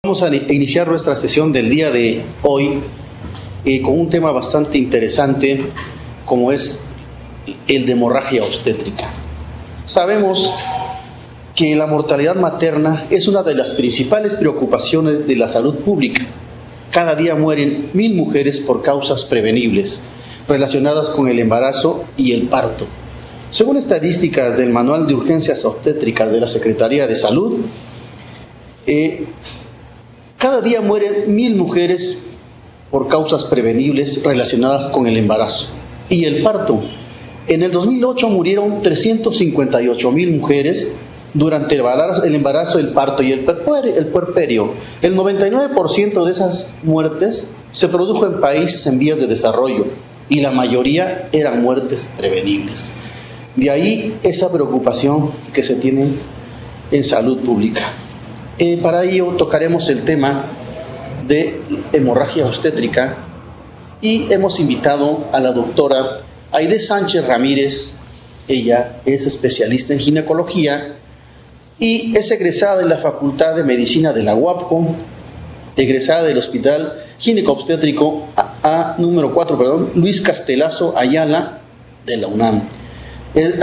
Vamos a iniciar nuestra sesión del día de hoy con un tema bastante interesante, como es el de hemorragia obstétrica. Sabemos que la mortalidad materna es una de las principales preocupaciones de la salud pública. Cada día mueren 1,000 mujeres por causas prevenibles relacionadas con el embarazo y el parto. Según estadísticas del Manual de Urgencias Obstétricas de la Secretaría de Salud, cada día mueren 1,000 mujeres por causas prevenibles relacionadas con el embarazo y el parto. En el 2008 murieron 358,000 mujeres durante el embarazo, el parto y el puerperio. El 99% de esas muertes se produjo en países en vías de desarrollo y la mayoría eran muertes prevenibles. De ahí esa preocupación que se tiene en salud pública. Para ello tocaremos el tema de hemorragia obstétrica y hemos invitado a la doctora Aide Sánchez Ramírez. Ella es especialista en ginecología y es egresada de la Facultad de Medicina de la UAPJO, egresada del Hospital Gineco-Obstétrico número 4, Luis Castelazo Ayala de la UNAM.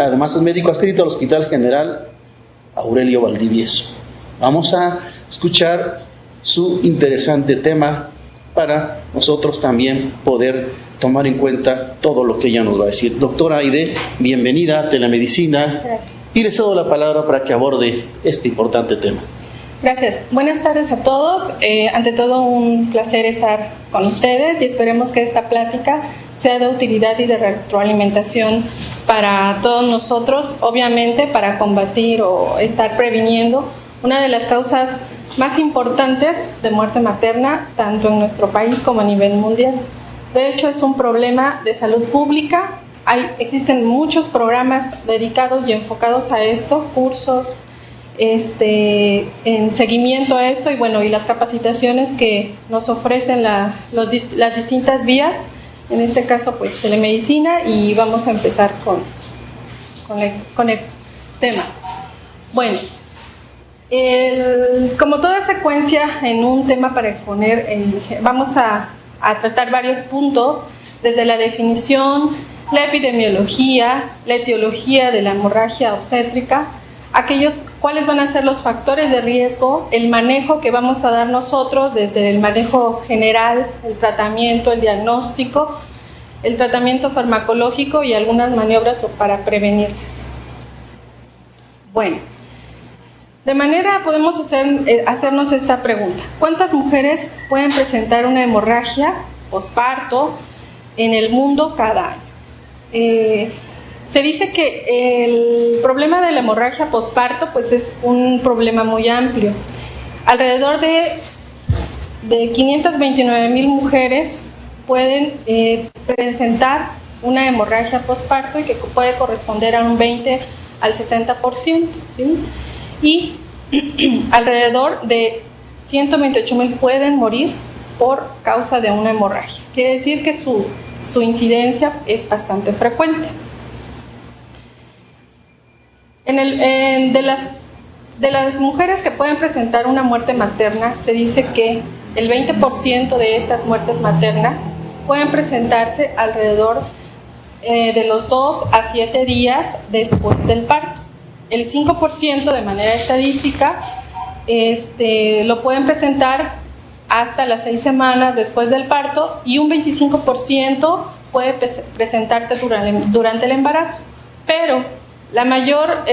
Además es médico adscrito al Hospital General Aurelio Valdivieso. Vamos a escuchar su interesante tema para nosotros también poder tomar en cuenta todo lo que ella nos va a decir. Doctora Aide, bienvenida a Telemedicina. Gracias. Y le cedo la palabra para que aborde este importante tema. Gracias. Buenas tardes a todos. Ante todo, un placer estar con ustedes y esperemos que esta plática sea de utilidad y de retroalimentación para todos nosotros, obviamente para combatir o estar previniendo una de las causas más importantes de muerte materna, tanto en nuestro país como a nivel mundial. De hecho, es un problema de salud pública. Existen muchos programas dedicados y enfocados a esto, cursos en seguimiento a esto y las capacitaciones que nos ofrecen las distintas vías, en este caso pues telemedicina, y vamos a empezar con el tema. Bueno, como toda secuencia en un tema para exponer, vamos a tratar varios puntos, desde la definición, la epidemiología, la etiología de la hemorragia obstétrica, cuáles van a ser los factores de riesgo, el manejo que vamos a dar nosotros, desde el manejo general, el tratamiento, el diagnóstico, el tratamiento farmacológico y algunas maniobras para prevenirlas. Bueno, de manera podemos hacernos esta pregunta: ¿cuántas mujeres pueden presentar una hemorragia posparto en el mundo cada año? Se dice que el problema de la hemorragia posparto pues es un problema muy amplio. Alrededor de 529,000 mujeres pueden presentar una hemorragia posparto y que puede corresponder a un 20 al 60%, ¿sí? Y alrededor de 128,000 pueden morir por causa de una hemorragia. Quiere decir que su incidencia es bastante frecuente. De las mujeres que pueden presentar una muerte materna, se dice que el 20% de estas muertes maternas pueden presentarse alrededor de los 2 a 7 días después del parto. El 5% de manera estadística lo pueden presentar hasta las 6 semanas después del parto, y un 25% puede presentarse durante el embarazo. Pero la mayor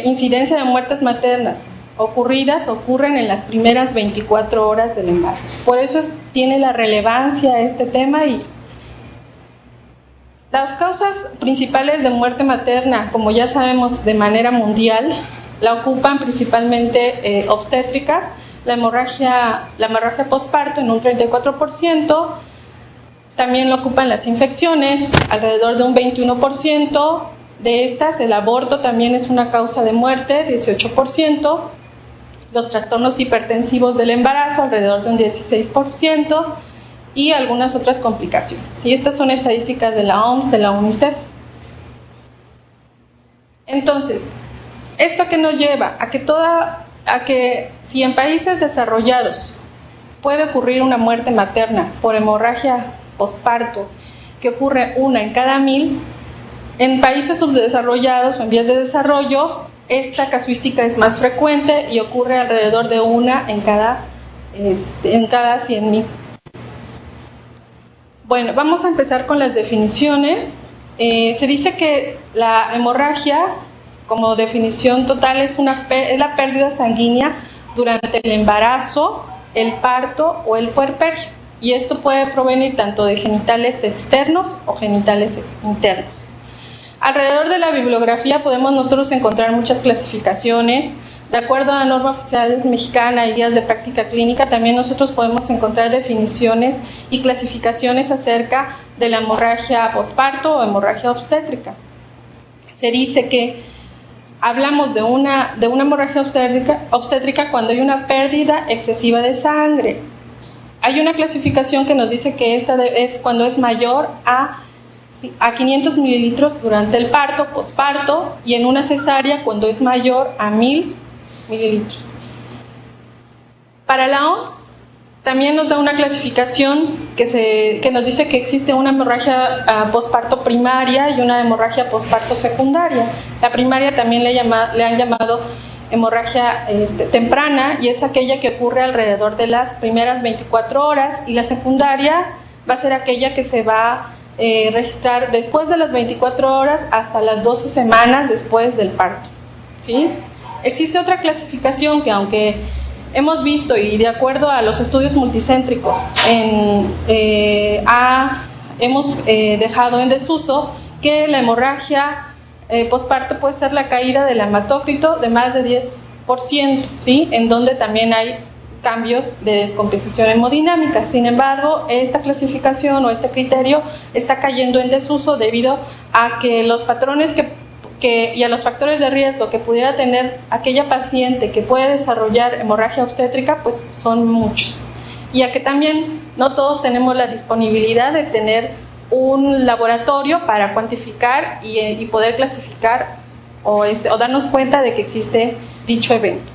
incidencia de muertes maternas ocurren en las primeras 24 horas del embarazo. Por eso tiene la relevancia este tema. Y las causas principales de muerte materna, como ya sabemos de manera mundial, la ocupan principalmente obstétricas, la hemorragia posparto en un 34%, también lo ocupan las infecciones, alrededor de un 21%, de estas el aborto también es una causa de muerte, 18%, los trastornos hipertensivos del embarazo, alrededor de un 16%, y algunas otras complicaciones. Y estas son estadísticas de la OMS, de la UNICEF. Entonces, ¿esto qué nos lleva? A que si en países desarrollados puede ocurrir una muerte materna por hemorragia posparto, que ocurre 1 en cada 1000, en países subdesarrollados o en vías de desarrollo, esta casuística es más frecuente y ocurre alrededor de 1 en cada 100.000. Bueno, vamos a empezar con las definiciones. Se dice que la hemorragia, como definición total, es la pérdida sanguínea durante el embarazo, el parto o el puerperio. Y esto puede provenir tanto de genitales externos o genitales internos. Alrededor de la bibliografía podemos nosotros encontrar muchas clasificaciones. De acuerdo a la norma oficial mexicana y guías de práctica clínica, también nosotros podemos encontrar definiciones y clasificaciones acerca de la hemorragia posparto o hemorragia obstétrica. Se dice que hablamos de una hemorragia obstétrica cuando hay una pérdida excesiva de sangre. Hay una clasificación que nos dice que esta es cuando es mayor a 500 mililitros durante el parto, posparto, y en una cesárea cuando es mayor a 1000 mililitros. Para la OMS también nos da una clasificación que nos dice que existe una hemorragia posparto primaria y una hemorragia posparto secundaria. La primaria también le han llamado hemorragia temprana, y es aquella que ocurre alrededor de las primeras 24 horas, y la secundaria va a ser aquella que se va a registrar después de las 24 horas hasta las 12 semanas después del parto, ¿sí? Existe otra clasificación que, aunque hemos visto y de acuerdo a los estudios multicéntricos hemos dejado en desuso, que la hemorragia posparto puede ser la caída del hematócrito de más de 10%, ¿sí? En donde también hay cambios de descompensación hemodinámica. Sin embargo, esta clasificación o este criterio está cayendo en desuso debido a que los patrones y a los factores de riesgo que pudiera tener aquella paciente que puede desarrollar hemorragia obstétrica, pues son muchos. Y a que también no todos tenemos la disponibilidad de tener un laboratorio para cuantificar y poder clasificar o darnos cuenta de que existe dicho evento.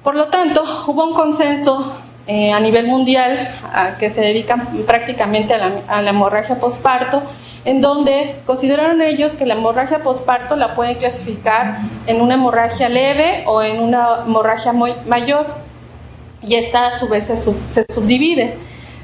Por lo tanto, hubo un consenso a nivel mundial que se dedica prácticamente a la hemorragia posparto, en donde consideraron ellos que la hemorragia posparto la pueden clasificar en una hemorragia leve o en una hemorragia mayor, y esta a su vez se subdivide.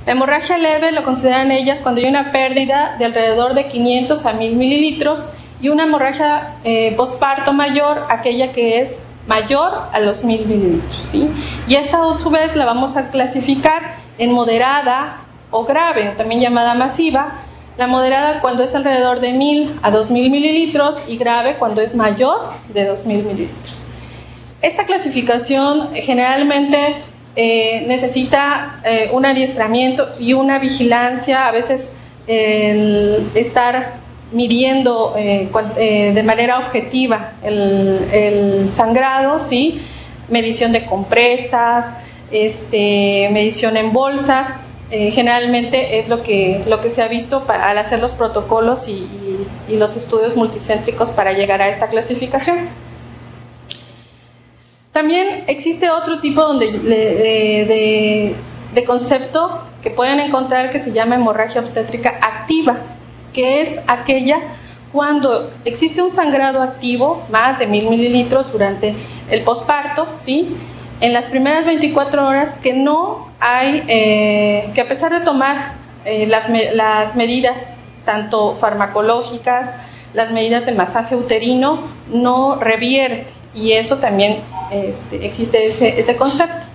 La hemorragia leve lo consideran ellas cuando hay una pérdida de alrededor de 500 a 1000 mililitros, y una hemorragia posparto mayor, aquella que es mayor a los 1000 mililitros, ¿sí? Y esta a su vez la vamos a clasificar en moderada o grave, también llamada masiva. La moderada cuando es alrededor de 1000 a 2000 mililitros, y grave cuando es mayor de 2000 mililitros. Esta clasificación generalmente necesita un adiestramiento y una vigilancia, a veces estar midiendo de manera objetiva el sangrado, ¿sí? Medición de compresas, medición en bolsas. Generalmente es lo que se ha visto al hacer los protocolos y los estudios multicéntricos para llegar a esta clasificación. También existe otro tipo de concepto que pueden encontrar, que se llama hemorragia obstétrica activa, que es aquella cuando existe un sangrado activo, más de 1000 mililitros durante el posparto, ¿sí? En las primeras 24 horas, que no hay, que a pesar de tomar las medidas tanto farmacológicas, las medidas del masaje uterino, no revierte, y eso también existe ese concepto.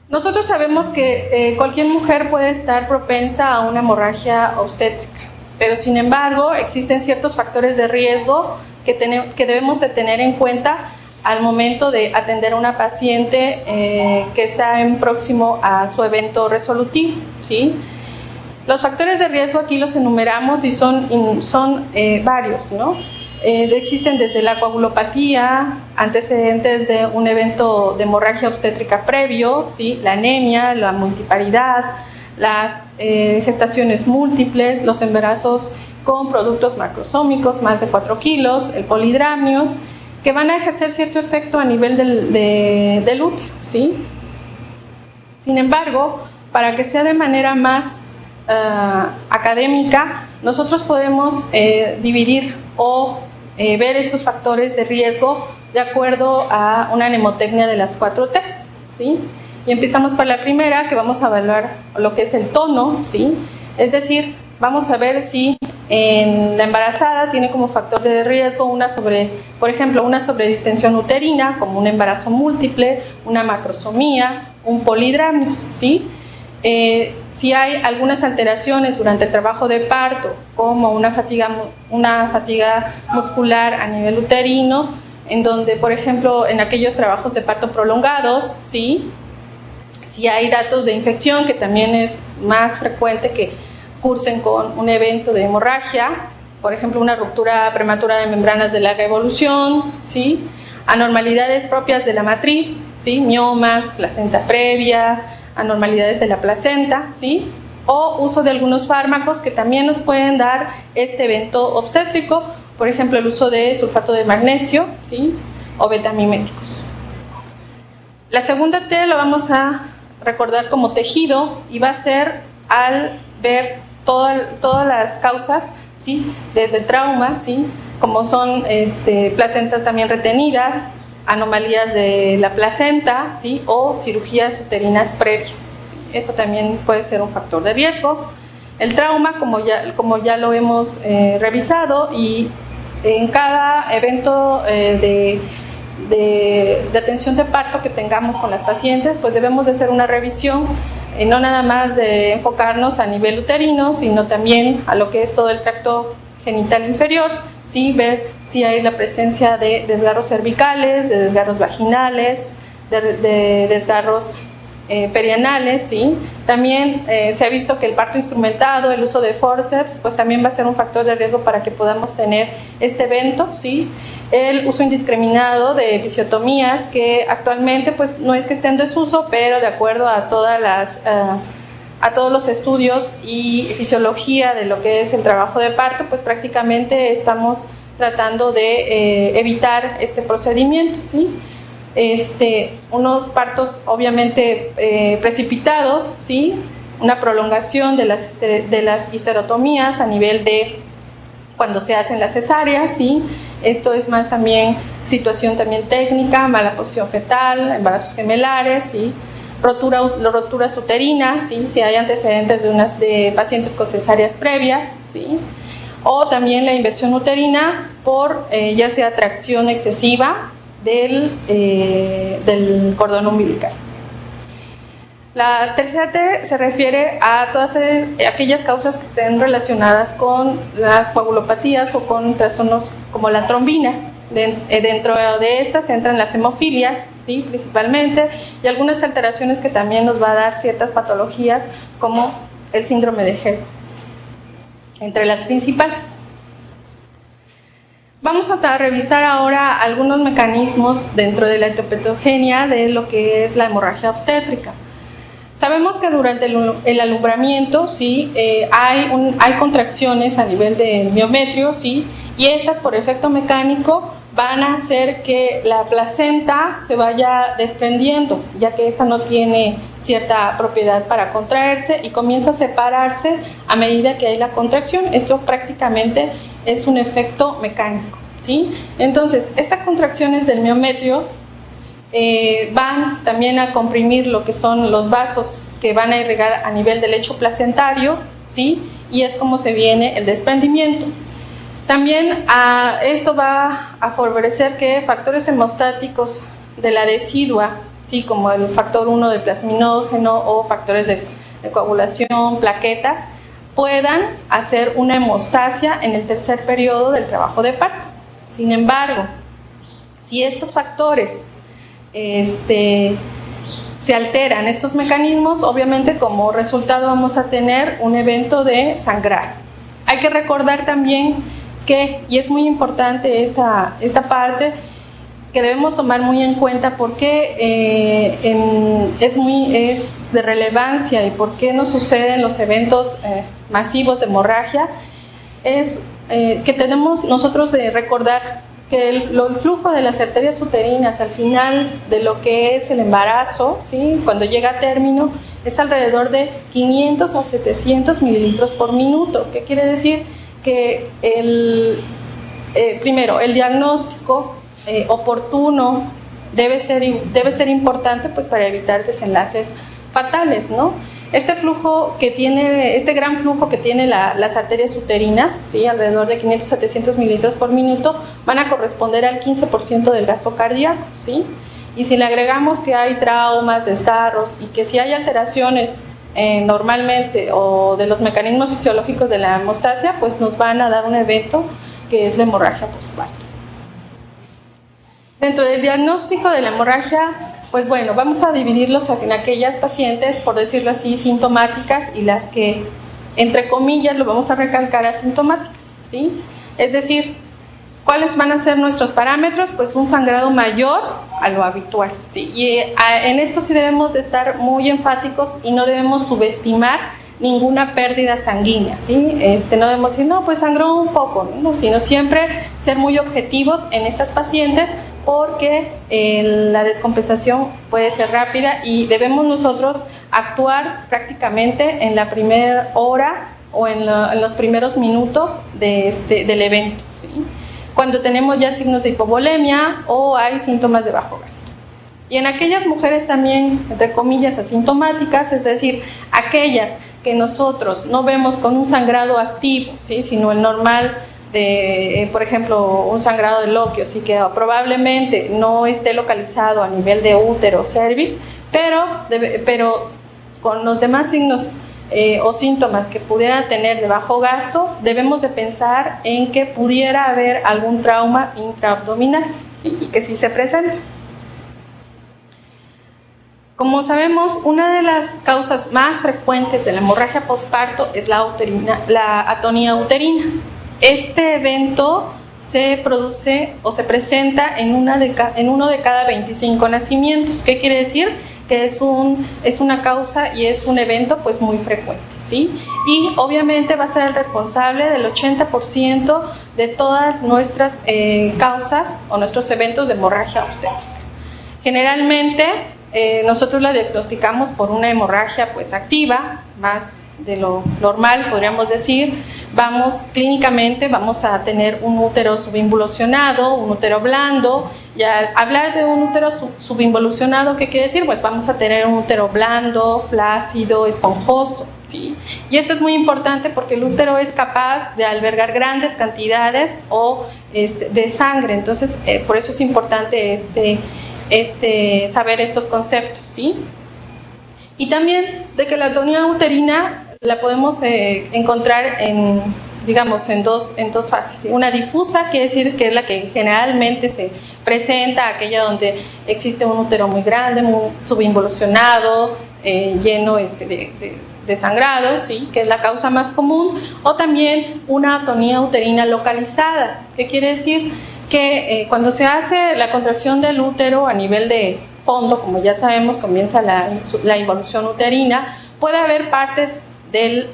Nosotros sabemos que cualquier mujer puede estar propensa a una hemorragia obstétrica, pero sin embargo existen ciertos factores de riesgo que debemos de tener en cuenta al momento de atender a una paciente que está próximo a su evento resolutivo, ¿sí? Los factores de riesgo aquí los enumeramos y son varios, ¿no? Existen desde la coagulopatía, antecedentes de un evento de hemorragia obstétrica previo, ¿sí? La anemia, la multiparidad, las gestaciones múltiples, los embarazos con productos macrosómicos, más de 4 kilos, el polidramnios, que van a ejercer cierto efecto a nivel del útero, ¿sí? Sin embargo, para que sea de manera más académica, nosotros podemos dividir o ver estos factores de riesgo de acuerdo a una mnemotecnia de las 4 T's, ¿sí? Y empezamos por la primera, que vamos a evaluar lo que es el tono, ¿sí? Es decir, vamos a ver si en la embarazada tiene como factor de riesgo por ejemplo, una sobredistensión uterina, como un embarazo múltiple, una macrosomía, un polidramnios, ¿sí? Si hay algunas alteraciones durante el trabajo de parto, como una fatiga muscular a nivel uterino, en donde, por ejemplo, en aquellos trabajos de parto prolongados, ¿sí? Si hay datos de infección, que también es más frecuente que cursen con un evento de hemorragia, por ejemplo, una ruptura prematura de membranas de larga evolución, ¿sí? Anormalidades propias de la matriz, ¿sí? Miomas, placenta previa, anormalidades de la placenta, ¿sí? O uso de algunos fármacos que también nos pueden dar este evento obstétrico, por ejemplo, el uso de sulfato de magnesio, ¿sí? O betamiméticos. La segunda T la vamos a recordar como tejido y va a ser al ver todas las causas, ¿sí? Desde el trauma, ¿sí? Como son placentas también retenidas, anomalías de la placenta, ¿sí? O cirugías uterinas previas, ¿sí? Eso también puede ser un factor de riesgo. El trauma, como ya lo hemos revisado, y en cada evento de atención de parto que tengamos con las pacientes, pues debemos de hacer una revisión, no nada más de enfocarnos a nivel uterino, sino también a lo que es todo el tracto genital inferior, ¿sí? Ver si hay la presencia de desgarros cervicales, de desgarros vaginales, de desgarros perianales, ¿sí? También se ha visto que el parto instrumentado, el uso de forceps, pues también va a ser un factor de riesgo para que podamos tener este evento, ¿sí? El uso indiscriminado de episiotomías, que actualmente pues no es que esté en desuso, pero de acuerdo a todos los estudios y fisiología de lo que es el trabajo de parto, pues prácticamente estamos tratando de evitar este procedimiento, ¿sí? Unos partos obviamente precipitados, ¿sí? Una prolongación de las histerotomías a nivel de cuando se hacen las cesáreas, ¿sí? Esto es más también situación también técnica, mala posición fetal, embarazos gemelares, ¿sí? Roturas uterinas, ¿sí? Si hay antecedentes de pacientes con cesáreas previas, ¿sí? O también la inversión uterina por ya sea tracción excesiva del cordón umbilical. La tercera T se refiere a todas aquellas causas que estén relacionadas con las coagulopatías o con trastornos como la trombina. Dentro de estas entran las hemofilias, ¿sí? Principalmente, y algunas alteraciones que también nos va a dar ciertas patologías como el síndrome de Hebb, entre las principales. Vamos a revisar ahora algunos mecanismos dentro de la etiopatogenia de lo que es la hemorragia obstétrica. Sabemos que durante el alumbramiento, ¿sí? Hay contracciones a nivel del miometrio, ¿sí? Y estas por efecto mecánico van a hacer que la placenta se vaya desprendiendo, ya que esta no tiene cierta propiedad para contraerse y comienza a separarse a medida que hay la contracción. Esto prácticamente es un efecto mecánico, ¿sí? Entonces, estas contracciones del miometrio van también a comprimir lo que son los vasos que van a irrigar a nivel del lecho placentario, ¿sí? Y es como se viene el desprendimiento. También esto va a favorecer que factores hemostáticos de la decidua, ¿sí? Como el factor 1 del plasminógeno o factores de coagulación, plaquetas, puedan hacer una hemostasia en el tercer periodo del trabajo de parto. Sin embargo, si estos factores se alteran, estos mecanismos, obviamente como resultado vamos a tener un evento de sangrado. Hay que recordar también que, y es muy importante esta parte, que debemos tomar muy en cuenta porque es de relevancia y por qué nos suceden los eventos masivos de hemorragia, es que tenemos nosotros de recordar que el flujo de las arterias uterinas al final de lo que es el embarazo, ¿sí?, cuando llega a término, es alrededor de 500 a 700 mililitros por minuto. ¿Qué quiere decir? Que primero, el diagnóstico oportuno debe ser importante, pues, para evitar desenlaces fatales, ¿no? Este gran flujo que tiene las arterias uterinas, ¿sí?, alrededor de 500 a 700 mililitros por minuto, van a corresponder al 15% del gasto cardíaco, ¿sí? Y si le agregamos que hay traumas, desgarros, y que si hay alteraciones normalmente o de los mecanismos fisiológicos de la hemostasia, pues nos van a dar un evento que es la hemorragia postparto. Dentro del diagnóstico de la hemorragia, pues bueno, vamos a dividirlos en aquellas pacientes, por decirlo así, sintomáticas, y las que, entre comillas, lo vamos a recalcar, asintomáticas, ¿sí? Es decir, ¿cuáles van a ser nuestros parámetros? Pues un sangrado mayor a lo habitual, ¿sí? Y en esto sí debemos de estar muy enfáticos y no debemos subestimar ninguna pérdida sanguínea, ¿sí? No debemos decir, no, pues sangró un poco, ¿no? Sino siempre ser muy objetivos en estas pacientes, porque la descompensación puede ser rápida y debemos nosotros actuar prácticamente en la primera hora o en los primeros minutos del evento, ¿sí?, cuando tenemos ya signos de hipovolemia o hay síntomas de bajo gasto. Y en aquellas mujeres también, entre comillas, asintomáticas, es decir, aquellas que nosotros no vemos con un sangrado activo, ¿sí?, sino el normal de, por ejemplo, un sangrado de Lockio, sí, que probablemente no esté localizado a nivel de útero o cervix, pero con los demás signos o síntomas que pudiera tener de bajo gasto, debemos de pensar en que pudiera haber algún trauma intraabdominal, ¿sí?, y que sí se presenta. Como sabemos, una de las causas más frecuentes de la hemorragia postparto es la atonía uterina. Este evento se produce o se presenta en uno de cada 25 nacimientos. ¿Qué quiere decir? Que es una causa y es un evento, pues, muy frecuente, ¿sí? Y obviamente va a ser el responsable del 80% de todas nuestras causas o nuestros eventos de hemorragia obstétrica. Generalmente nosotros la diagnosticamos por una hemorragia, pues, activa, más de lo normal, podríamos decir. Clínicamente vamos a tener un útero subinvolucionado, un útero blando, y al hablar de un útero subinvolucionado, ¿qué quiere decir? Pues vamos a tener un útero blando, flácido, esponjoso, ¿sí? Y esto es muy importante porque el útero es capaz de albergar grandes cantidades de sangre, entonces por eso es importante saber estos conceptos, ¿sí? Y también de que la atonía uterina la podemos encontrar en dos fases, ¿sí? Una difusa, quiere decir que es la que generalmente se presenta, aquella donde existe un útero muy grande, muy subinvolucionado, lleno de sangrado, ¿sí?, que es la causa más común, o también una atonía uterina localizada. ¿Qué quiere decir? Que cuando se hace la contracción del útero a nivel de fondo, como ya sabemos, comienza la involución uterina, puede haber partes del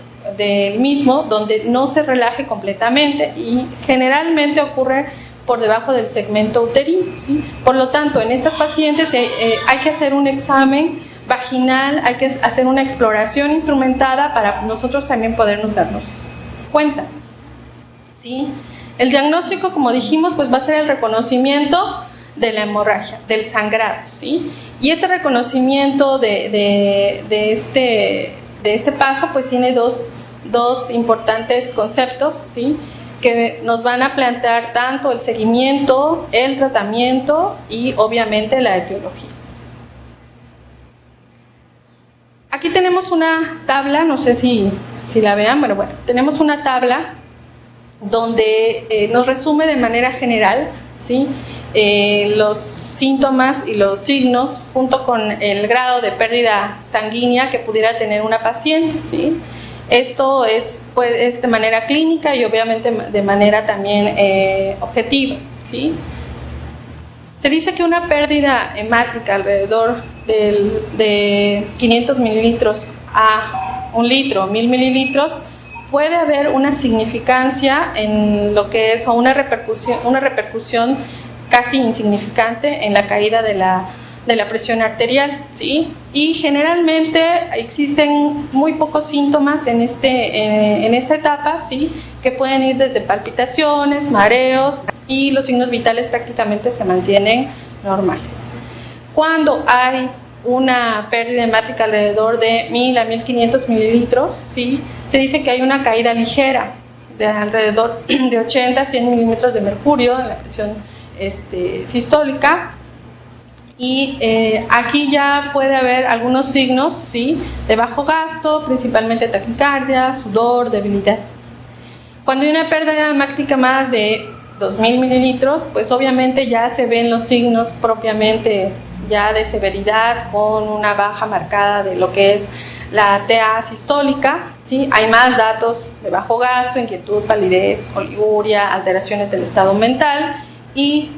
mismo donde no se relaje completamente y generalmente ocurre por debajo del segmento uterino, ¿sí? Por lo tanto, en estas pacientes hay que hacer un examen vaginal, hay que hacer una exploración instrumentada para nosotros también podernos darnos cuenta, ¿sí? El diagnóstico, como dijimos, pues va a ser el reconocimiento de la hemorragia, del sangrado, ¿sí? Y este reconocimiento de este paso, pues tiene dos importantes conceptos, ¿sí?, que nos van a plantear tanto el seguimiento, el tratamiento y obviamente la etiología. Aquí tenemos una tabla, no sé si la vean, bueno, tenemos una tabla donde nos resume de manera general, ¿sí?, los síntomas y los signos junto con el grado de pérdida sanguínea que pudiera tener una paciente, ¿sí? Esto es de manera clínica y obviamente de manera también objetiva, ¿sí? Se dice que una pérdida hemática alrededor de 500 mililitros a 1 litro, 1000 mililitros, puede haber una significancia en lo que es, o una repercusión casi insignificante en la caída de la presión arterial, ¿sí? Y generalmente existen muy pocos síntomas en esta etapa, ¿sí? Que pueden ir desde palpitaciones, mareos, y los signos vitales prácticamente se mantienen normales. Cuando hay una pérdida hemática alrededor de 1000 a 1500 mililitros, ¿sí? Se dice que hay una caída ligera de alrededor de 80 a 100 milímetros de mercurio en la presión sistólica, y aquí ya puede haber algunos signos, ¿sí? De bajo gasto, principalmente taquicardia, sudor, debilidad. Cuando hay una pérdida hemática más de 2000 mililitros, pues obviamente ya se ven los signos propiamente ya de severidad, con una baja marcada de lo que es la TA sistólica, ¿sí? Hay más datos de bajo gasto, inquietud, palidez, oliguria, alteraciones del estado mental, y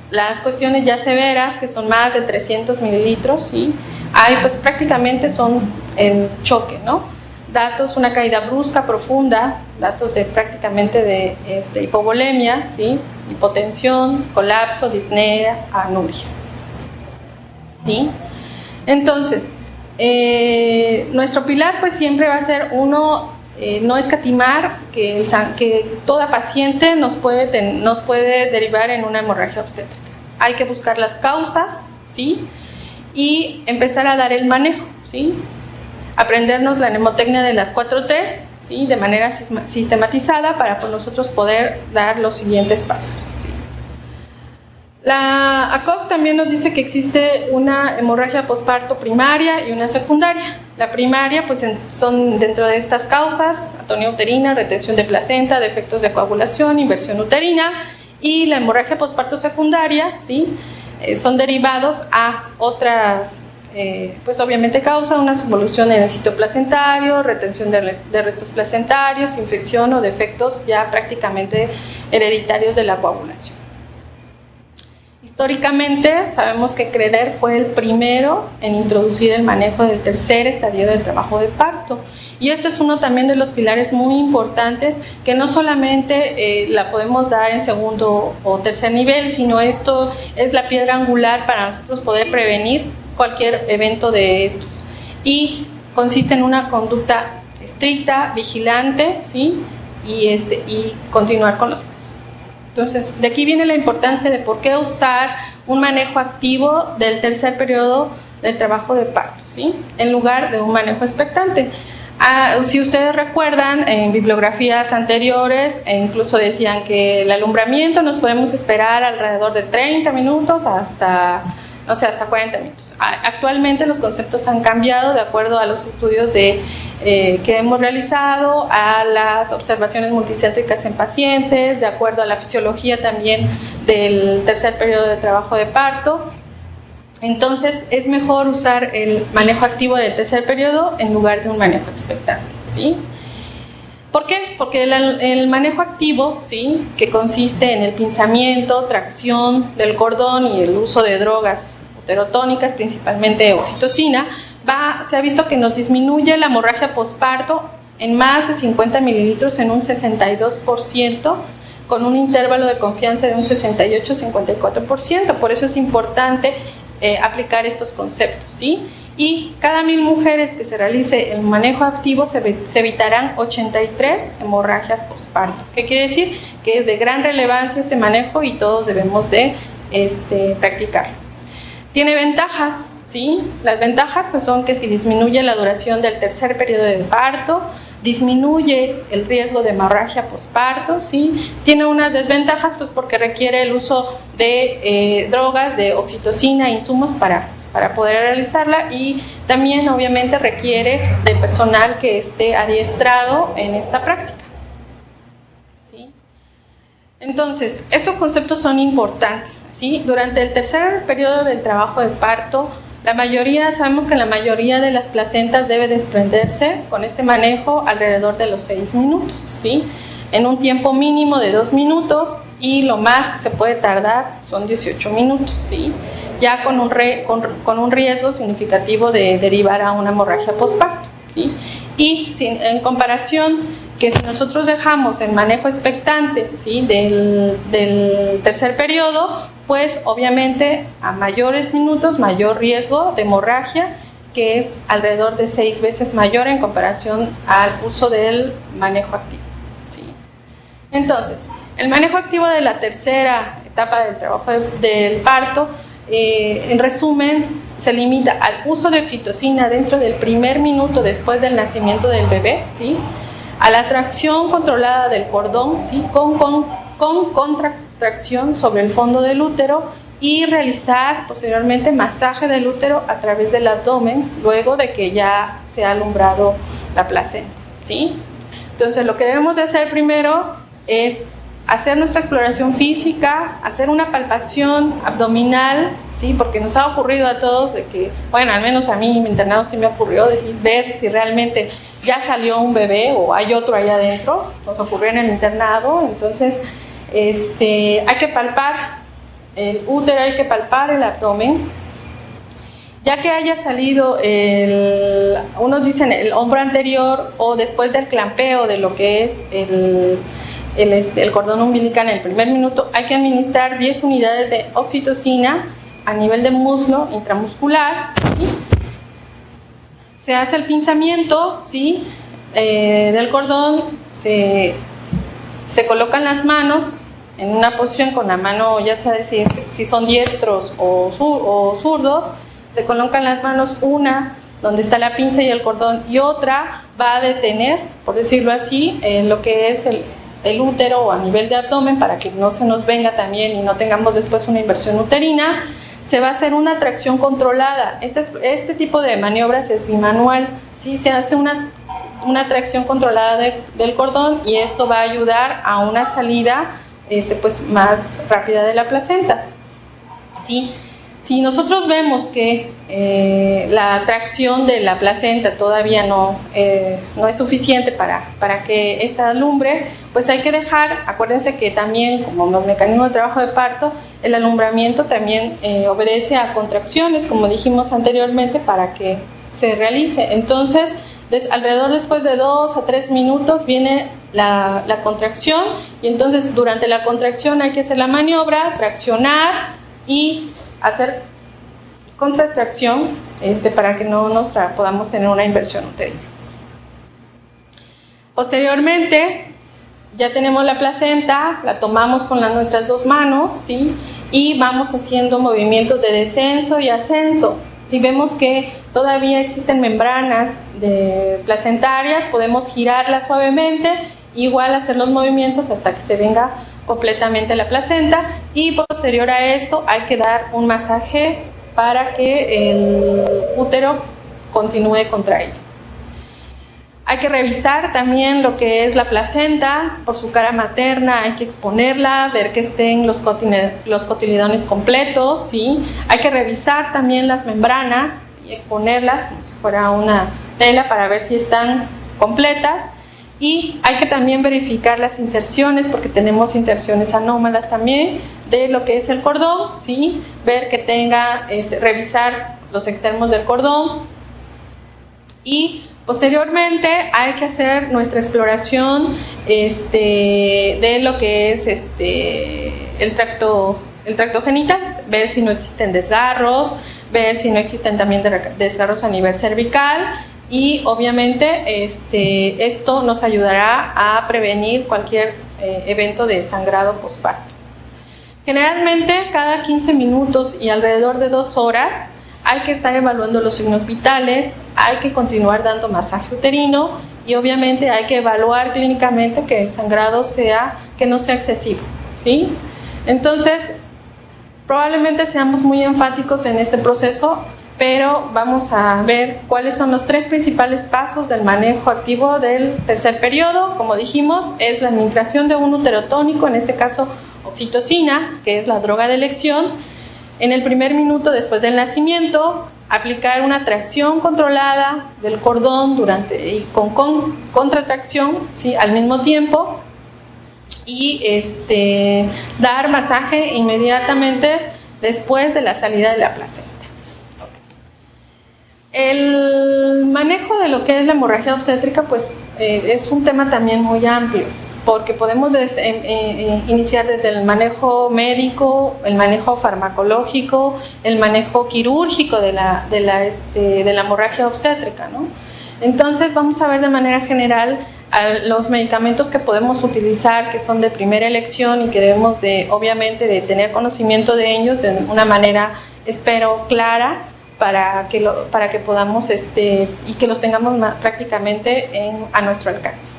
las cuestiones ya severas, que son más de 300 mililitros, ¿sí? Hay, pues prácticamente son en choque, ¿no? Datos, una caída brusca, profunda, datos de prácticamente de hipovolemia, ¿sí? Hipotensión, colapso, disnea, anuria, ¿sí? Entonces, nuestro pilar pues siempre va a ser uno, no escatimar que toda paciente nos puede derivar en una hemorragia obstétrica. Hay que buscar las causas, ¿sí? Y empezar a dar el manejo, ¿sí? Aprendernos la mnemotecnia de las 4 T's, ¿sí? De manera sistematizada para nosotros poder dar los siguientes pasos, ¿sí? La ACOG también nos dice que existe una hemorragia posparto primaria y una secundaria. La primaria, pues son dentro de estas causas: atonía uterina, retención de placenta, defectos de coagulación, inversión uterina, y la hemorragia posparto secundaria, ¿sí? Son derivados a otras, pues obviamente causa una subvolución en el sitio placentario, retención de restos placentarios, infección o defectos ya prácticamente hereditarios de la coagulación. Históricamente sabemos que Creder fue el primero en introducir el manejo del tercer estadio del trabajo de parto, y este es uno también de los pilares muy importantes que no solamente la podemos dar en segundo o tercer nivel, sino esto es la piedra angular para nosotros poder prevenir cualquier evento de estos, y consiste en una conducta estricta, vigilante, ¿sí? Y continuar con los pasos. Entonces, de aquí viene la importancia de por qué usar un manejo activo del tercer periodo del trabajo de parto, ¿sí? En lugar de un manejo expectante. Si ustedes recuerdan, en bibliografías anteriores, incluso decían que el alumbramiento nos podemos esperar alrededor de 30 minutos hasta 40 minutos. Actualmente los conceptos han cambiado de acuerdo a los estudios que hemos realizado, a las observaciones multicéntricas en pacientes, de acuerdo a la fisiología también del tercer periodo de trabajo de parto. Entonces es mejor usar el manejo activo del tercer periodo en lugar de un manejo expectante, ¿sí? ¿Por qué? Porque el manejo activo, ¿sí? Que consiste en el pinzamiento, tracción del cordón y el uso de drogas uterotónicas, principalmente oxitocina, se ha visto que nos disminuye la hemorragia posparto en más de 50 mililitros en un 62%, con un intervalo de confianza de un 68-54%. Por eso es importante aplicar estos conceptos, ¿sí? Y cada 1000 mujeres que se realice el manejo activo se evitarán 83 hemorragias posparto. ¿Qué quiere decir? Que es de gran relevancia este manejo y todos debemos de practicarlo. Tiene ventajas, ¿sí? Las ventajas pues son que disminuye la duración del tercer periodo de parto, disminuye el riesgo de hemorragia posparto, ¿sí? Tiene unas desventajas pues porque requiere el uso de drogas, de oxitocina, insumos para poder realizarla, y también obviamente requiere de personal que esté adiestrado en esta práctica, ¿sí? Entonces, estos conceptos son importantes, ¿sí? Durante el tercer periodo del trabajo de parto, sabemos que la mayoría de las placentas debe desprenderse con este manejo alrededor de los 6 minutos, ¿sí? En un tiempo mínimo de 2 minutos, y lo más que se puede tardar son 18 minutos, ¿sí? Ya con un riesgo significativo de derivar a una hemorragia posparto, ¿sí? Y en comparación que si nosotros dejamos el manejo expectante, ¿sí?, del tercer periodo, pues obviamente a mayores minutos, mayor riesgo de hemorragia, que es alrededor de 6 veces mayor en comparación al uso del manejo activo, ¿sí? Entonces, el manejo activo de la tercera etapa del trabajo del parto, en resumen, se limita al uso de oxitocina dentro del primer minuto después del nacimiento del bebé, ¿sí?, a la tracción controlada del cordón, ¿sí?, con contracción sobre el fondo del útero, y realizar posteriormente masaje del útero a través del abdomen luego de que ya se ha alumbrado la placenta, ¿sí? Entonces, lo que debemos de hacer primero es hacer nuestra exploración física, hacer una palpación abdominal, ¿sí?, porque nos ha ocurrido a todos de que, bueno, al menos a mí en mi internado sí me ocurrió ver si realmente ya salió un bebé o hay otro allá adentro. Nos ocurrió en el internado. Entonces hay que palpar el útero, hay que palpar el abdomen, ya que haya salido unos dicen el hombro anterior, o después del clampeo de lo que es el cordón umbilical en el primer minuto, hay que administrar 10 unidades de oxitocina a nivel de muslo intramuscular, ¿sí? Se hace el pinzamiento, ¿sí?, del cordón, se colocan las manos en una posición con la mano, ya sea si son diestros o zurdos, se colocan las manos, una donde está la pinza y el cordón, y otra va a detener, por decirlo así, lo que es el útero o a nivel de abdomen, para que no se nos venga también y no tengamos después una inversión uterina. Se va a hacer una tracción controlada. Este tipo de maniobras es bimanual, ¿sí? Se hace una tracción controlada del cordón, y esto va a ayudar a una salida pues más rápida de la placenta, ¿sí? Si nosotros vemos que la tracción de la placenta todavía no es suficiente para que esta alumbre, pues hay que dejar. Acuérdense que también, como mecanismo de trabajo de parto, el alumbramiento también obedece a contracciones, como dijimos anteriormente, para que se realice. Entonces, alrededor después de 2 a 3 minutos viene la contracción, y entonces durante la contracción hay que hacer la maniobra, traccionar y hacer contracción para que no podamos tener una inversión uterina. Posteriormente, ya tenemos la placenta, la tomamos con nuestras 2 manos, ¿sí?, y vamos haciendo movimientos de descenso y ascenso. Si vemos que todavía existen membranas placentarias, podemos girarlas suavemente, igual hacer los movimientos hasta que se venga completamente la placenta, y posterior a esto hay que dar un masaje para que el útero continúe contraído. Hay que revisar también lo que es la placenta por su cara materna, hay que exponerla, ver que estén los cotiledones completos, ¿sí? Hay que revisar también las membranas, ¿sí?, exponerlas como si fuera una tela para ver si están completas. Y hay que también verificar las inserciones, porque tenemos inserciones anómalas también de lo que es el cordón, ¿sí? Ver que tenga, revisar los extremos del cordón, y posteriormente hay que hacer nuestra exploración de lo que es el tracto genital, ver si no existen desgarros, ver si no existen también desgarros a nivel cervical. Y obviamente esto nos ayudará a prevenir cualquier evento de sangrado postparto. Generalmente cada 15 minutos y alrededor de 2 horas hay que estar evaluando los signos vitales, hay que continuar dando masaje uterino, y obviamente hay que evaluar clínicamente que el sangrado que no sea excesivo, ¿sí? Entonces, probablemente seamos muy enfáticos en este proceso, pero vamos a ver cuáles son los 3 principales pasos del manejo activo del tercer periodo. Como dijimos, es la administración de un uterotónico, en este caso oxitocina, que es la droga de elección, en el primer minuto después del nacimiento. Aplicar una tracción controlada del cordón y con contracción, ¿sí?, al mismo tiempo, y dar masaje inmediatamente después de la salida de la placenta. El manejo de lo que es la hemorragia obstétrica, pues es un tema también muy amplio, porque podemos iniciar desde el manejo médico, el manejo farmacológico, el manejo quirúrgico de la hemorragia obstétrica, ¿no? Entonces vamos a ver de manera general los medicamentos que podemos utilizar, que son de primera elección y que debemos obviamente de tener conocimiento de ellos de una manera, espero, clara, para que podamos y que los tengamos prácticamente a nuestro alcance.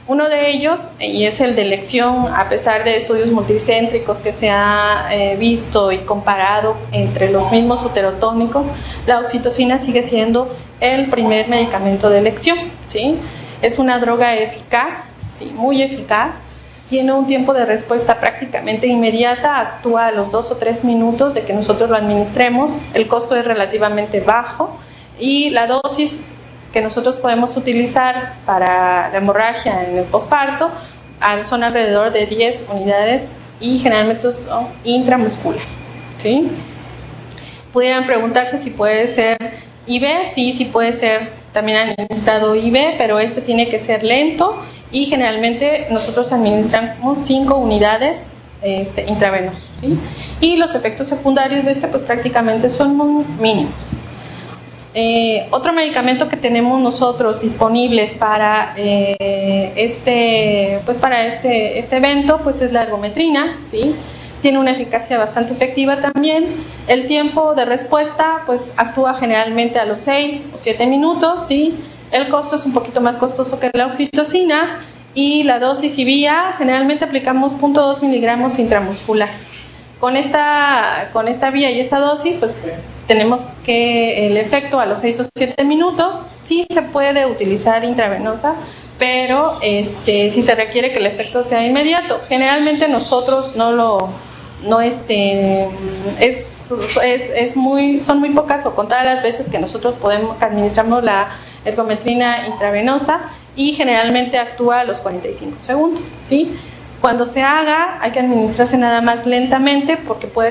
Uno de ellos, y es el de elección, a pesar de estudios multicéntricos que se ha visto y comparado entre los mismos uterotónicos, la oxitocina sigue siendo el primer medicamento de elección, ¿sí? Es una droga eficaz, ¿sí? Muy eficaz, tiene un tiempo de respuesta prácticamente inmediata, actúa a los 2 o 3 minutos de que nosotros lo administremos, el costo es relativamente bajo y la dosis que nosotros podemos utilizar para la hemorragia en el posparto son alrededor de 10 unidades y generalmente son intramuscular, ¿sí? Pudieran preguntarse si puede ser IV, sí puede ser también administrado IV, pero este tiene que ser lento y generalmente nosotros administramos 5 unidades intravenosos, ¿sí? Y los efectos secundarios de pues prácticamente son muy mínimos. Otro medicamento que tenemos nosotros disponibles para este evento pues es la ergometrina, ¿sí? Tiene una eficacia bastante efectiva también. El tiempo de respuesta pues actúa generalmente a los 6 o 7 minutos, ¿sí? El costo es un poquito más costoso que la oxitocina y la dosis y vía generalmente aplicamos 0.2 miligramos intramuscular. Con esta vía y esta dosis pues tenemos que el efecto a los 6 o 7 minutos. Sí se puede utilizar intravenosa, pero sí se requiere que el efecto sea inmediato. Generalmente nosotros son muy pocas o contadas las veces que nosotros administramos la ergometrina intravenosa y generalmente actúa a los 45 segundos, ¿sí? Cuando se haga hay que administrarse nada más lentamente porque puede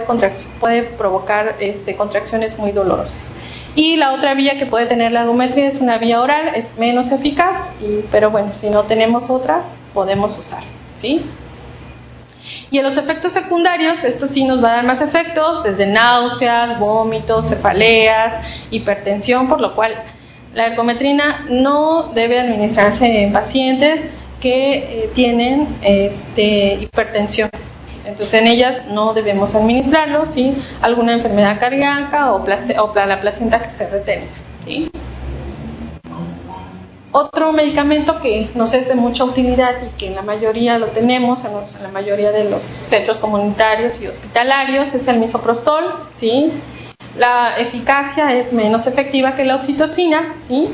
provocar contracciones muy dolorosas. Y la otra vía que puede tener la ergometría es una vía oral, es menos eficaz, pero bueno, si no tenemos otra, podemos usar, ¿sí? Y en los efectos secundarios, esto sí nos va a dar más efectos, desde náuseas, vómitos, cefaleas, hipertensión, por lo cual la ergometrina no debe administrarse en pacientes que tienen hipertensión. Entonces en ellas no debemos administrarlo, ¿sí? Alguna enfermedad cardíaca o la placenta que esté retenida, ¿sí? Otro medicamento que nos es de mucha utilidad y que en la mayoría lo tenemos en la mayoría de los centros comunitarios y hospitalarios es el misoprostol, ¿sí? La eficacia es menos efectiva que la oxitocina, ¿sí?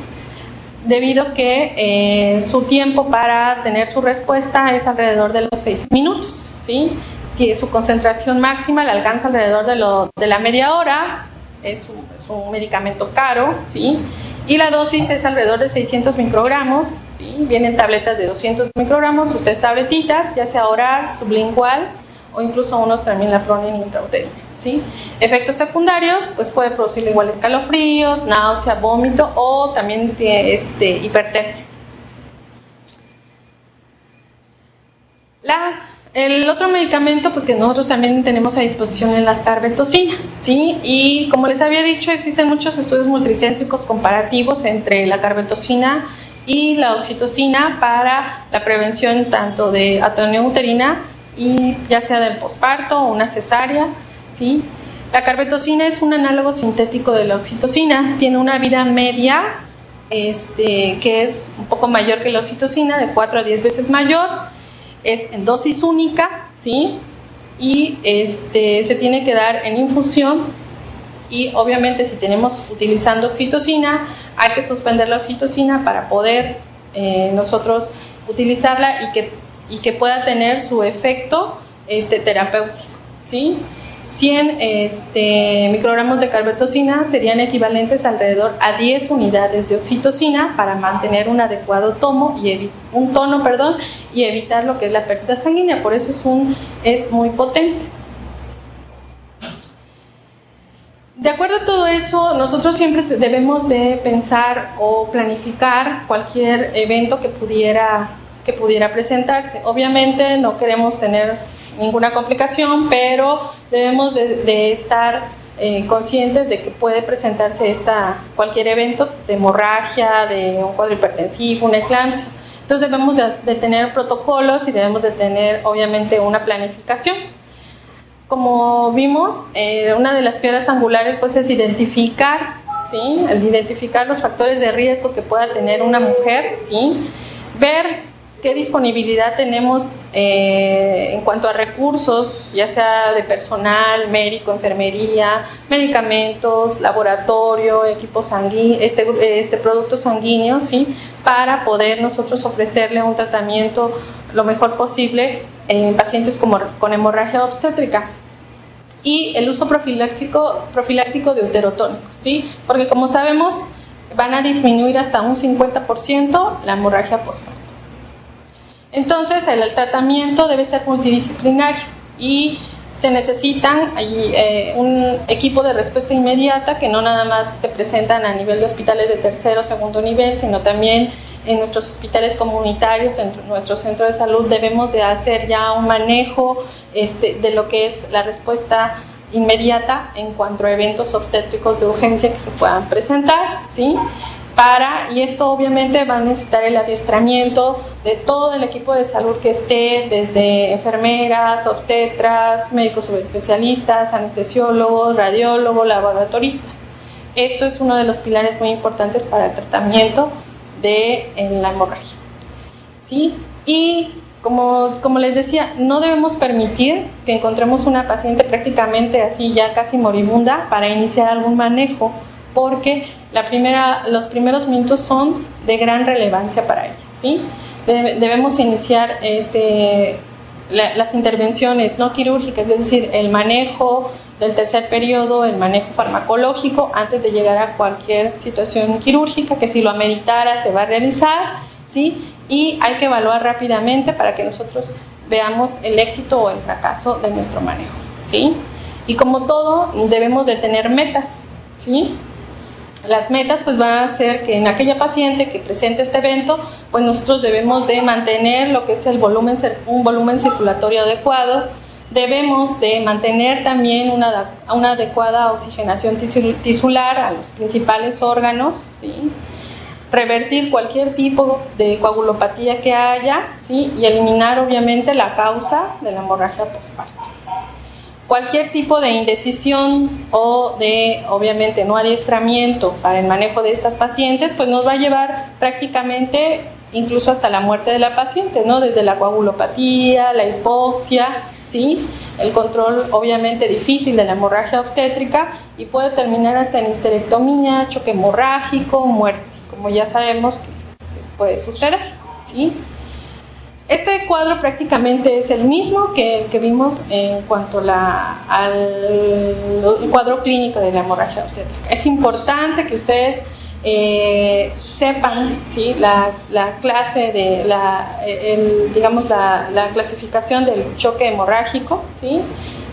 Debido a que su tiempo para tener su respuesta es alrededor de los 6 minutos, ¿sí? Su concentración máxima la alcanza alrededor de la media hora, es un medicamento caro, ¿sí? Y la dosis es alrededor de 600 microgramos, ¿sí? Vienen tabletas de 200 microgramos, ustedes tabletitas, ya sea oral, sublingual o incluso unos también la pronin intrauterina, ¿sí? Efectos secundarios, pues puede producir igual escalofríos, náusea, vómito o también hipertermia. El otro medicamento pues que nosotros también tenemos a disposición es la carbetocina, ¿sí? Y como les había dicho, existen muchos estudios multicéntricos comparativos entre la carbetocina y la oxitocina para la prevención tanto de atonía uterina y ya sea del posparto o una cesárea, ¿sí? La carbetocina es un análogo sintético de la oxitocina, tiene una vida media que es un poco mayor que la oxitocina, de 4 a 10 veces mayor. Es en dosis única, ¿sí? Y se tiene que dar en infusión y obviamente si tenemos utilizando oxitocina hay que suspender la oxitocina para poder nosotros utilizarla y que pueda tener su efecto terapéutico, ¿sí? 100 microgramos de carbetocina serían equivalentes alrededor a 10 unidades de oxitocina para mantener un adecuado tono y evitar lo que es la pérdida sanguínea. Por eso es muy potente. De acuerdo a todo eso, nosotros siempre debemos de pensar o planificar cualquier evento que pudiera presentarse. Obviamente no queremos tener ninguna complicación, pero debemos de estar conscientes de que puede presentarse cualquier evento de hemorragia, de un cuadro hipertensivo, una eclampsia. Entonces debemos de tener protocolos y debemos de tener obviamente una planificación. Como vimos, una de las piedras angulares pues es identificar, ¿sí? El identificar los factores de riesgo que pueda tener una mujer, ¿sí? Ver qué disponibilidad tenemos en cuanto a recursos, ya sea de personal, médico, enfermería, medicamentos, laboratorio, equipos sanguíneos, productos sanguíneos, ¿sí? Para poder nosotros ofrecerle un tratamiento lo mejor posible en pacientes con hemorragia obstétrica. Y el uso profiláctico de uterotónicos, ¿sí? Porque como sabemos van a disminuir hasta un 50% la hemorragia postparto. Entonces el tratamiento debe ser multidisciplinario y se necesitan un equipo de respuesta inmediata que no nada más se presentan a nivel de hospitales de tercero o segundo nivel, sino también en nuestros hospitales comunitarios, en nuestro centro de salud debemos de hacer ya un manejo de lo que es la respuesta inmediata en cuanto a eventos obstétricos de urgencia que se puedan presentar, ¿sí? Y esto obviamente va a necesitar el adiestramiento de todo el equipo de salud que esté, desde enfermeras, obstetras, médicos subespecialistas, anestesiólogos, radiólogos, laboratoristas. Esto es uno de los pilares muy importantes para el tratamiento de la hemorragia, ¿sí? Y como les decía, no debemos permitir que encontremos una paciente prácticamente así ya casi moribunda para iniciar algún manejo, porque los primeros minutos son de gran relevancia para ella, ¿sí? Debemos iniciar las intervenciones no quirúrgicas, es decir, el manejo del tercer periodo, el manejo farmacológico antes de llegar a cualquier situación quirúrgica que si lo ameritara se va a realizar, ¿sí? Y hay que evaluar rápidamente para que nosotros veamos el éxito o el fracaso de nuestro manejo, ¿sí? Y como todo, debemos de tener metas, ¿sí? Las metas pues van a ser que en aquella paciente que presente este evento, pues nosotros debemos de mantener lo que es un volumen circulatorio adecuado, debemos de mantener también una adecuada oxigenación tisular a los principales órganos, ¿sí? Revertir cualquier tipo de coagulopatía que haya, ¿sí? Y eliminar obviamente la causa de la hemorragia postparto. Cualquier tipo de indecisión o de, obviamente, no adiestramiento para el manejo de estas pacientes, pues nos va a llevar prácticamente incluso hasta la muerte de la paciente, ¿no? Desde la coagulopatía, la hipoxia, ¿sí? El control, obviamente, difícil de la hemorragia obstétrica y puede terminar hasta en histerectomía, choque hemorrágico, muerte, como ya sabemos que puede suceder, ¿sí? Este cuadro prácticamente es el mismo que el que vimos en cuanto al cuadro clínico de la hemorragia obstétrica. Es importante que ustedes sepan, ¿sí? la clase de la clasificación del choque hemorrágico, ¿sí?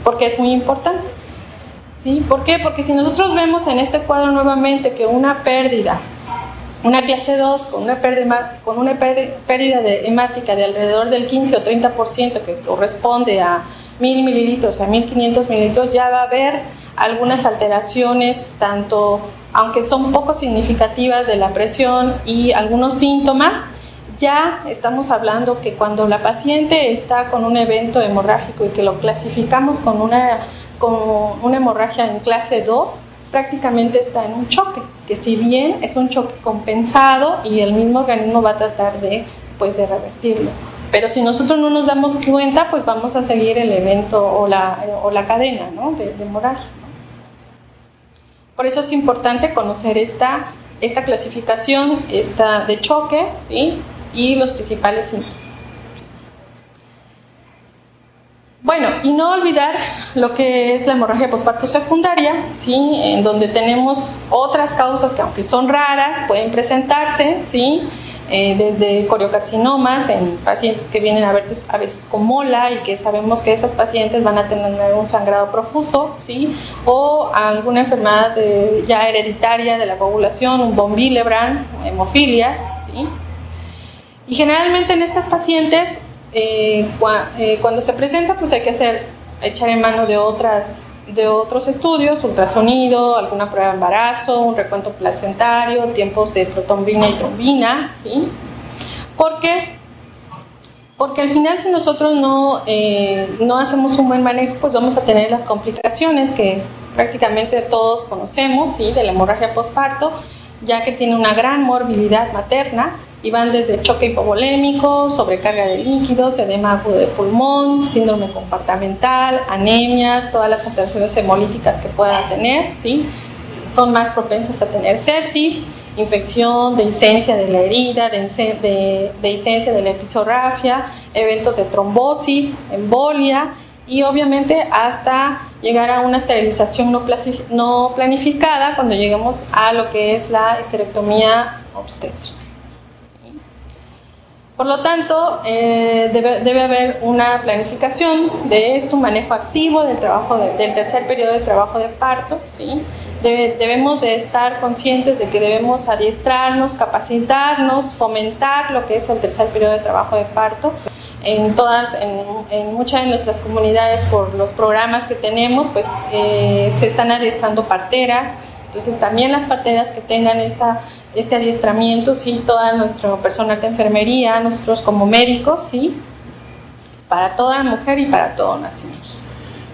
Porque es muy importante, ¿sí? ¿Por qué? Porque si nosotros vemos en este cuadro nuevamente que una clase 2 con una pérdida hemática de alrededor del 15 o 30% que corresponde a 1000 mililitros a 1500 mililitros, ya va a haber algunas alteraciones, tanto aunque son poco significativas de la presión y algunos síntomas. Ya estamos hablando que cuando la paciente está con un evento hemorrágico y que lo clasificamos con una hemorragia en clase 2, prácticamente está en un choque, que si bien es un choque compensado y el mismo organismo va a tratar de revertirlo, pero si nosotros no nos damos cuenta, pues vamos a seguir el evento o la cadena, ¿no? de hemorragia, ¿no? Por eso es importante conocer esta clasificación de choque, ¿sí? Y los principales síntomas. Bueno, y no olvidar lo que es la hemorragia postparto secundaria, ¿sí? En donde tenemos otras causas que, aunque son raras, pueden presentarse, ¿sí? desde coriocarcinomas en pacientes que vienen a veces con mola y que sabemos que esas pacientes van a tener un sangrado profuso, ¿sí? O alguna enfermedad ya hereditaria de la coagulación, un von Willebrand, hemofilias, ¿sí? Y generalmente en estas pacientes, cuando se presenta, pues hay que echar en mano de otros estudios, ultrasonido, alguna prueba de embarazo, un recuento placentario, tiempos de protombina y trombina, ¿sí? Porque al final, si nosotros no hacemos un buen manejo, pues vamos a tener las complicaciones que prácticamente todos conocemos, ¿sí? De la hemorragia posparto, ya que tiene una gran morbilidad materna y van desde choque hipovolémico, sobrecarga de líquidos, edema agudo de pulmón, síndrome compartimental, anemia, todas las alteraciones hemolíticas que puedan tener, ¿sí? Son más propensas a tener sepsis, infección, dehiscencia de la herida, dehiscencia de la episorrafia, eventos de trombosis, embolia y obviamente hasta llegar a una esterilización no planificada cuando lleguemos a lo que es la histerectomía obstétrica. Por lo tanto, debe haber una planificación de esto, un manejo activo del tercer periodo de trabajo de parto, ¿sí? Debemos de estar conscientes de que debemos adiestrarnos, capacitarnos, fomentar lo que es el tercer periodo de trabajo de parto. En muchas de nuestras comunidades, por los programas que tenemos, pues se están adiestrando parteras. Entonces también las parteras que tengan este adiestramiento, sí, todo nuestro personal de enfermería, nosotros como médicos, sí, para toda mujer y para todo nacimiento.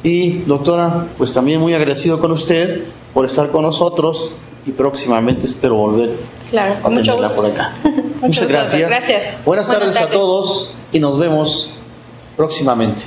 Y doctora, pues también muy agradecido con usted por estar con nosotros y próximamente espero volver a tenerla por acá. Muchas gracias. Gracias. Buenas tardes a todos y nos vemos próximamente.